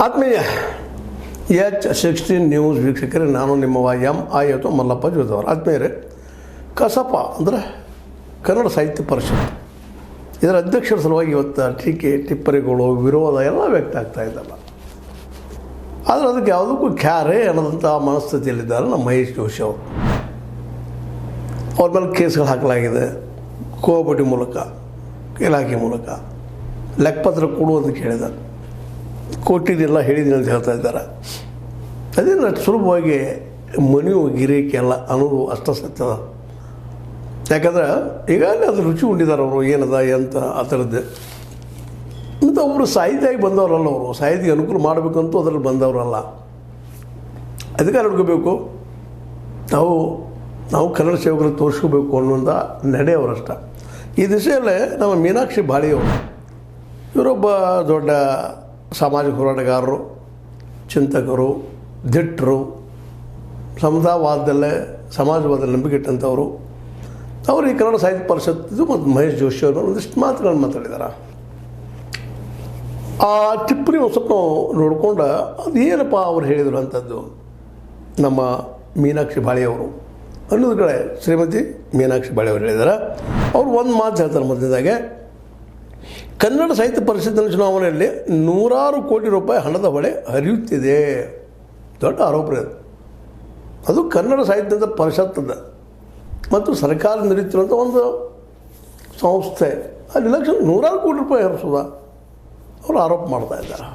ಆತ್ಮೀಯ H16 news ವೀಕ್ಷಕರೇ, ನಾನು ನಿಮ್ಮವ MI ಅಥವಾ ಮಲ್ಲಪ್ಪ ಜೋದವರು. ಆತ್ಮೀಯರೇ, ಕಸಪ ಅಂದರೆ ಕನ್ನಡ ಸಾಹಿತ್ಯ ಪರಿಷತ್, ಇದರ ಅಧ್ಯಕ್ಷರ ಸಲುವಾಗಿ ಇವತ್ತು ಟೀಕೆ ಟಿಪ್ಪಣಿಗಳು ವಿರೋಧ ಎಲ್ಲ ವ್ಯಕ್ತ ಆಗ್ತಾ ಇದ್ದಲ್ಲ. ಆದರೆ ಅದಕ್ಕೆ ಯಾವುದಕ್ಕೂ ಕ್ಯಾರೆ ಅನ್ನೋದಂಥ ಮನಸ್ಥಿತಿಯಲ್ಲಿದ್ದಾರೆ ನಮ್ಮ ಮಹೇಶ್ ಜೋಶಿ ಅವರು. ಅವ್ರ ಮೇಲೆ ಕೇಸ್ಗಳು ಹಾಕಲಾಗಿದೆ, ಕೋಬಡಿ ಮೂಲಕ, ಇಲಾಖೆ ಮೂಲಕ ಲೆಕ್ಕಪತ್ರ ಕೊಡುವುದಕ್ಕೆ ಹೇಳಿದ್ದಾರೆ, ಕೊಟ್ಟಿದ್ದೆಲ್ಲ ಹೇಳಿದ್ದೀನಿ ಅಂತ ಹೇಳ್ತಾ ಇದ್ದಾರೆ. ಅದೇನು ಸುಲಭವಾಗಿ ಮನೆಯು ಗಿರಿಕೆ ಎಲ್ಲ ಅನ್ನೋದು ಅಷ್ಟ ಸತ್ಯದ. ಯಾಕಂದ್ರೆ ಈಗಾಗಲೇ ಅದು ರುಚಿ ಉಂಡಿದ್ದಾರೆ ಅವರು, ಏನದ ಎಂತ ಆ ಥರದ್ದೇ. ಮತ್ತು ಅವರು ಸಾಹಿತ್ಯವಾಗಿ ಬಂದವರಲ್ಲ, ಅವರು ಸಾಹಿತ್ಯಕ್ಕೆ ಅನುಕೂಲ ಮಾಡಬೇಕಂತೂ ಅದರಲ್ಲಿ ಬಂದವರಲ್ಲ. ಅಧಿಕಾರ ಹುಡ್ಕೋಬೇಕು, ನಾವು ಕನ್ನಡ ಸೇವಕರು ತೋರಿಸ್ಕೋಬೇಕು ಅನ್ನೋಂಥ ನಡೆಯವರಷ್ಟ. ಈ ದಿಸೆಯಲ್ಲೇ ನಮ್ಮ ಮೀನಾಕ್ಷಿ ಬಾಳಿಯವರು, ಇವರೊಬ್ಬ ದೊಡ್ಡ ಸಾಮಾಜಿಕ ಹೋರಾಟಗಾರರು, ಚಿಂತಕರು, ದಿಟ್ಟರು, ಸಮತಾವಾದದಲ್ಲೇ ಸಮಾಜವಾದದಲ್ಲಿ ನಂಬಿಕೆ ಇಟ್ಟಂಥವರು. ಅವರು ಈ ಕನ್ನಡ ಸಾಹಿತ್ಯ ಪರಿಷತ್ತು ಮತ್ತು ಮಹೇಶ್ ಜೋಶಿ ಅವರು ಒಂದಿಷ್ಟು ಮಾತುಗಳನ್ನು ಮಾತಾಡಿದ್ದಾರೆ. ಆ ಟಿಪ್ಪಣಿ ಒಂದು ಸ್ವಲ್ಪ ನಾವು ನೋಡ್ಕೊಂಡು ಅದೇನಪ್ಪ ಅವ್ರು ಹೇಳಿದರು ಅಂಥದ್ದು ನಮ್ಮ ಮೀನಾಕ್ಷಿ ಬಾಳಿಯವರು ಅನ್ನೋದು ಕಡೆ ಶ್ರೀಮತಿ ಮೀನಾಕ್ಷಿ ಬಾಳಿಯವರು ಹೇಳಿದ್ದಾರೆ. ಅವರು ಒಂದು ಮಾತು ಹೇಳ್ತಾರೆ ಮಧ್ಯದಾಗೆ, ಕನ್ನಡ ಸಾಹಿತ್ಯ ಪರಿಷತ್ತಿನ ಚುನಾವಣೆಯಲ್ಲಿ 100 ಕೋಟಿ ರೂಪಾಯಿ ಹಣದ ಹೊಳೆ ಹರಿಯುತ್ತಿದೆ. ದೊಡ್ಡ ಆರೋಪ ಇದೆ. ಅದು ಕನ್ನಡ ಸಾಹಿತ್ಯದ ಪರಿಷತ್ತದ ಮತ್ತು ಸರ್ಕಾರ ನಡೆಯುತ್ತಿರುವಂಥ ಒಂದು ಸಂಸ್ಥೆ, ಅಲ್ಲಿ ಲಕ್ಷ 100 ಕೋಟಿ ರೂಪಾಯಿ ಹರಿಸೋದ ಅವರು ಆರೋಪ ಮಾಡ್ತಾ ಇದ್ದಾರೆ.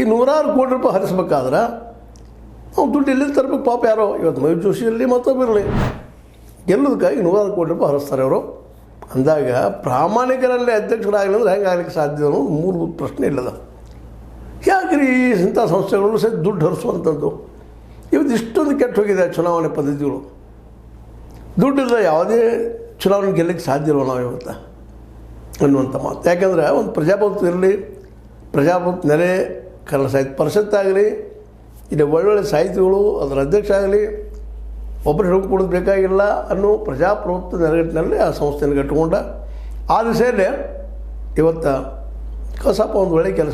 ಈ 100 ಕೋಟಿ ರೂಪಾಯಿ ಹರಿಸ್ಬೇಕಾದ್ರೆ ನಾವು ದುಡ್ಡು ಎಲ್ಲಿಂದ ತರಬೇಕು? ಪಾಪ ಯಾರೋ ಇವತ್ತು ಮಹೇಶ್ ಜೋಶಿಯಲ್ಲಿ ಮತ್ತೊಬ್ಬಿರಲಿ ಗೆಲ್ಲೋದಕ್ಕಾಗಿ 100 ಕೋಟಿ ರೂಪಾಯಿ ಹರಿಸ್ತಾರೆ ಅವರು. ಅಂದಾಗ ಪ್ರಾಮಾಣಿಕರಲ್ಲಿ ಅಧ್ಯಕ್ಷರಾಗಲಿ ಅಂದ್ರೆ ಹೆಂಗೆ ಆಗಲಿಕ್ಕೆ ಸಾಧ್ಯ ಅನ್ನೋದು ಮೂರು ಪ್ರಶ್ನೆ ಇಲ್ಲದ. ಯಾಕ್ರಿ ಇಂಥ ಸಂಸ್ಥೆಗಳು ಸಹ ದುಡ್ಡು ಹರಿಸುವಂಥದ್ದು? ಇವತ್ತು ಇಷ್ಟೊಂದು ಕೆಟ್ಟು ಹೋಗಿದೆ ಚುನಾವಣೆ ಪದ್ಧತಿಗಳು. ದುಡ್ಡಿಲ್ಲ ಯಾವುದೇ ಚುನಾವಣೆ ಗೆಲ್ಲಕ್ಕೆ ಸಾಧ್ಯ ಇಲ್ವ ನಾವು ಇವತ್ತು ಅನ್ನುವಂಥ ಮಾತು. ಯಾಕೆಂದರೆ ಒಂದು ಪ್ರಜಾಪ್ರಭುತ್ವ ಇರಲಿ, ಪ್ರಜಾಪ್ರಭುತ್ವ ನೆಲೆ ಕನ್ನಡ ಸಾಹಿತ್ಯ ಪರಿಷತ್ತಾಗಲಿ, ಇಲ್ಲಿ ಒಳ್ಳೊಳ್ಳೆ ಸಾಹಿತಿಗಳು ಅದರ ಅಧ್ಯಕ್ಷ ಆಗಲಿ, ಒಬ್ಬರು ಹಿಡಿದು ಕೊಡೋದು ಬೇಕಾಗಿಲ್ಲ ಅನ್ನೋ ಪ್ರಜಾಪ್ರಭುತ್ವ ನೆಲೆಗಟ್ಟಿನಲ್ಲಿ ಆ ಸಂಸ್ಥೆಯನ್ನು ಕಟ್ಟಿಕೊಂಡ. ಆ ದಿಸೆಯಲ್ಲೇ ಇವತ್ತು ಕಸಪ ಒಂದು ಒಳ್ಳೆಯ ಕೆಲಸ